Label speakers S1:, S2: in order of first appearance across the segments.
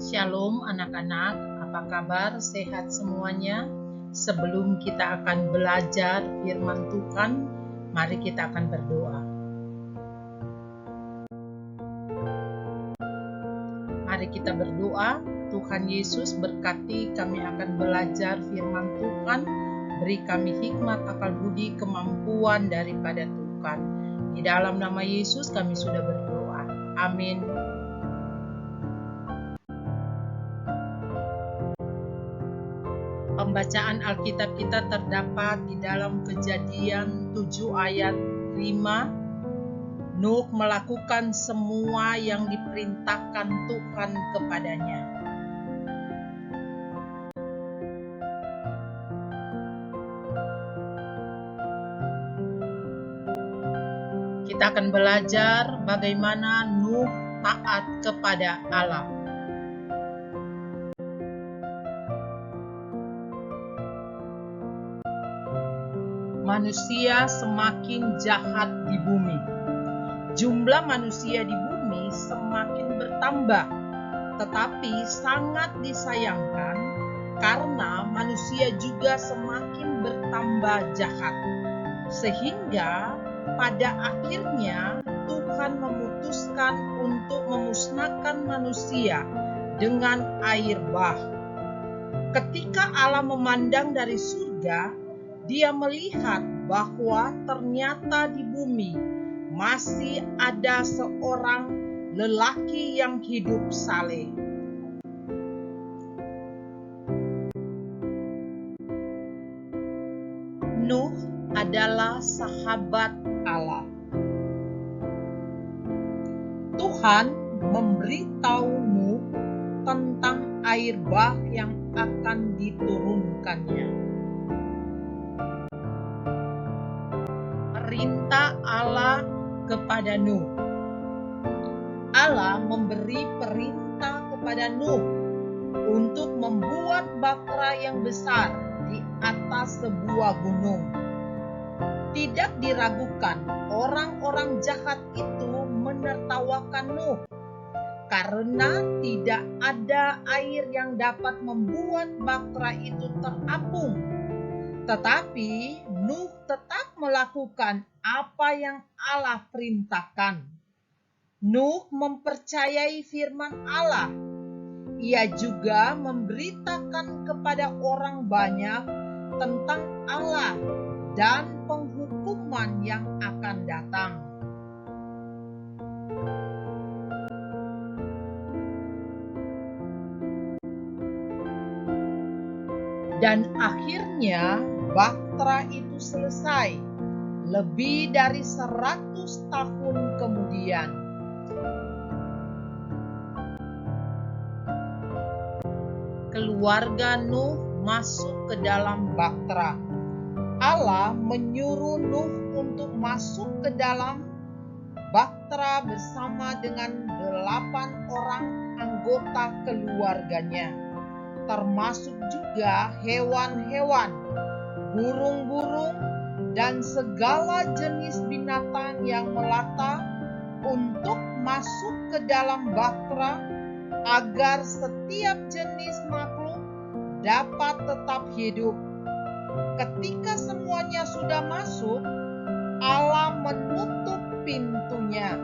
S1: Shalom anak-anak, apa kabar? Sehat semuanya? Sebelum kita akan belajar firman Tuhan, mari kita akan berdoa. Mari kita berdoa. Tuhan Yesus, berkati kami akan belajar firman Tuhan. Beri kami hikmat, akal budi, kemampuan daripada Tuhan. Di dalam nama Yesus kami sudah berdoa. Amin. Pembacaan Alkitab kita terdapat di dalam Kejadian 7 ayat 5. Nuh melakukan semua yang diperintahkan Tuhan kepadanya. Kita akan belajar bagaimana Nuh taat kepada Allah. Manusia semakin jahat di bumi. Jumlah manusia di bumi semakin bertambah, tetapi sangat disayangkan karena manusia juga semakin bertambah jahat. Sehingga pada akhirnya Tuhan memutuskan untuk memusnahkan manusia dengan air bah. Ketika Allah memandang dari surga, Dia melihat bahwa ternyata di bumi masih ada seorang lelaki yang hidup saleh. Nuh adalah sahabat Allah. Tuhan memberitahu Nuh tentang air bah yang akan diturunkannya. Perintah Allah kepada Nuh. Allah memberi perintah kepada Nuh untuk membuat bahtera yang besar di atas sebuah gunung. Tidak diragukan, orang-orang jahat itu menertawakan Nuh karena tidak ada air yang dapat membuat bahtera itu terapung. Tetapi Nuh tetap melakukan apa yang Allah perintahkan. Nuh mempercayai firman Allah. Ia juga memberitakan kepada orang banyak tentang Allah dan penghukuman yang akan datang. Dan akhirnya bahtera itu selesai lebih dari 100 tahun kemudian. Keluarga Nuh masuk ke dalam bahtera. Allah menyuruh Nuh untuk masuk ke dalam bahtera bersama dengan 8 orang anggota keluarganya, termasuk juga hewan-hewan, burung-burung, dan segala jenis binatang yang melata untuk masuk ke dalam bahtera agar setiap jenis makhluk dapat tetap hidup. Ketika semuanya sudah masuk, Allah menutup pintunya.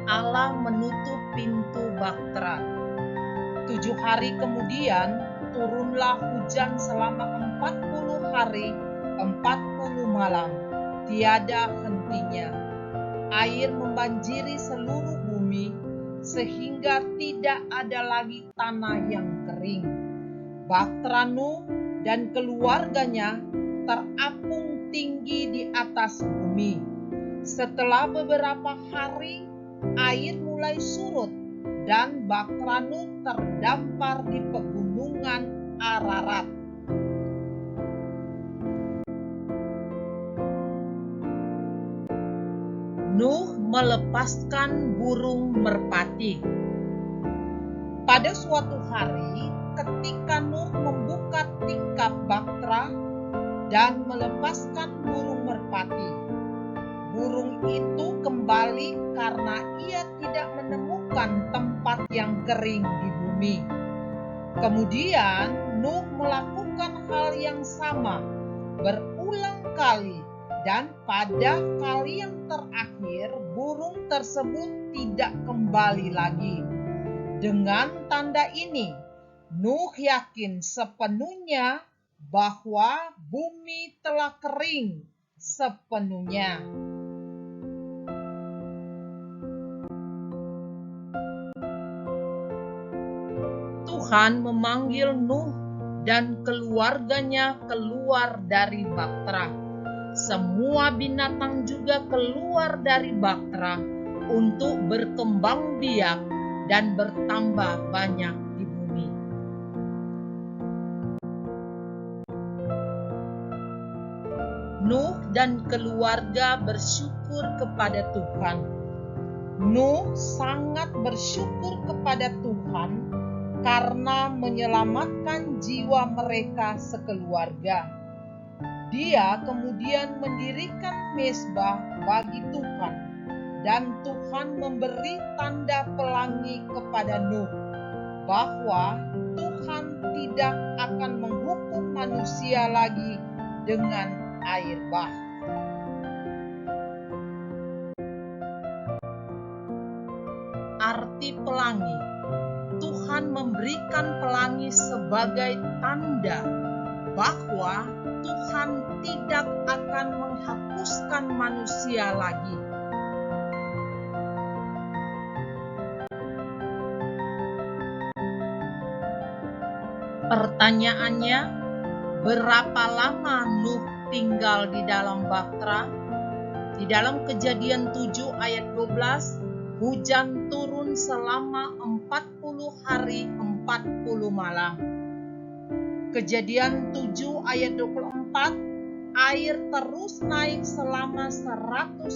S1: Allah menutup pintu bahtera. 7 hari kemudian turunlah hujan selama 40 hari 40 malam, tiada hentinya. Air membanjiri seluruh bumi sehingga tidak ada lagi tanah yang kering. Bahtera Nuh dan keluarganya terapung tinggi di atas bumi. Setelah beberapa hari, air mulai surut dan bahtera Nuh terdampar di pegunungan Ararat. Nuh melepaskan burung merpati. Pada suatu hari, ketika Nuh membuka tingkap bahtera dan melepaskan burung merpati, burung itu kembali kembali karena ia tidak menemukan tempat yang kering di bumi. Kemudian Nuh melakukan hal yang sama berulang kali, dan pada kali yang terakhir burung tersebut tidak kembali lagi. Dengan tanda ini, Nuh yakin sepenuhnya bahwa bumi telah kering sepenuhnya. Tuhan memanggil Nuh dan keluarganya keluar dari bahtera. Semua binatang juga keluar dari bahtera untuk berkembang biak dan bertambah banyak di bumi. Nuh dan keluarga bersyukur kepada Tuhan. Nuh sangat bersyukur kepada Tuhan karena menyelamatkan jiwa mereka sekeluarga. Dia kemudian mendirikan mezbah bagi Tuhan, dan Tuhan memberi tanda pelangi kepada Nuh bahwa Tuhan tidak akan menghukum manusia lagi dengan air bah. Arti pelangi. Tuhan memberikan pelangi sebagai tanda bahwa Tuhan tidak akan menghapuskan manusia lagi. Pertanyaannya, berapa lama Nuh tinggal di dalam bahtera? Di dalam Kejadian 7 ayat 12, hujan turun selama 40 hari 40 malam. Kejadian 7 ayat 24, air terus naik selama 110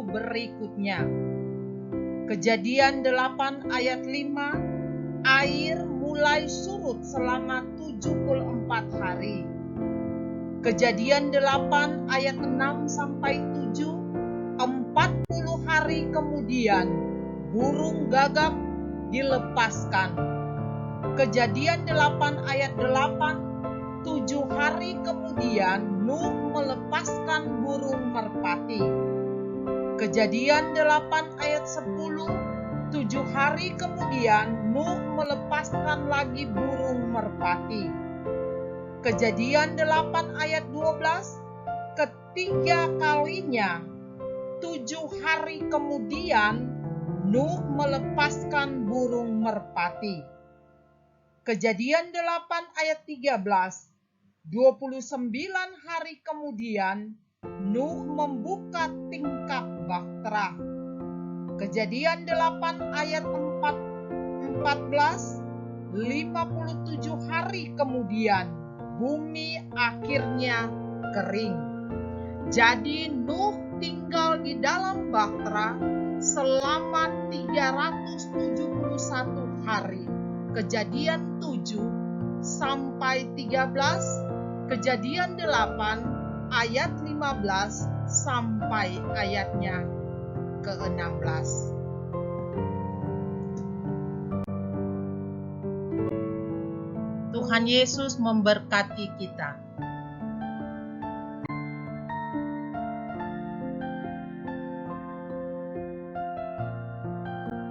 S1: berikutnya. Kejadian 8 ayat 5, air mulai surut selama 74 hari. Kejadian 8 ayat 6 sampai 7, 40 hari kemudian burung gagak dilepaskan. Kejadian 8 ayat 8, 7 hari kemudian Nuh melepaskan burung merpati. Kejadian 8 ayat 10, 7 hari kemudian Nuh melepaskan lagi burung merpati. Kejadian 8 ayat 12, ketiga kalinya 7 hari kemudian Nuh melepaskan burung merpati. Kejadian 8 ayat 13, 29 hari kemudian Nuh membuka tingkap bahtera. Kejadian 8 ayat 14, 57 hari kemudian bumi akhirnya kering. Jadi Nuh tinggal di dalam bahtera selama 371 hari. Kejadian 7 sampai 13, Kejadian 8 ayat 15 sampai ayatnya ke-16. Tuhan Yesus memberkati kita.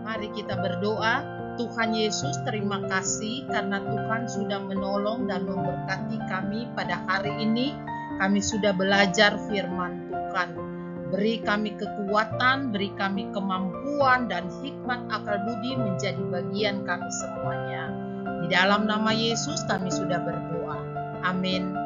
S1: Mari kita berdoa. Tuhan Yesus, terima kasih karena Tuhan sudah menolong dan memberkati kami pada hari ini. Kami sudah belajar firman Tuhan. Beri kami kekuatan, beri kami kemampuan dan hikmat akal budi menjadi bagian kami semuanya. Di dalam nama Yesus kami sudah berdoa. Amin.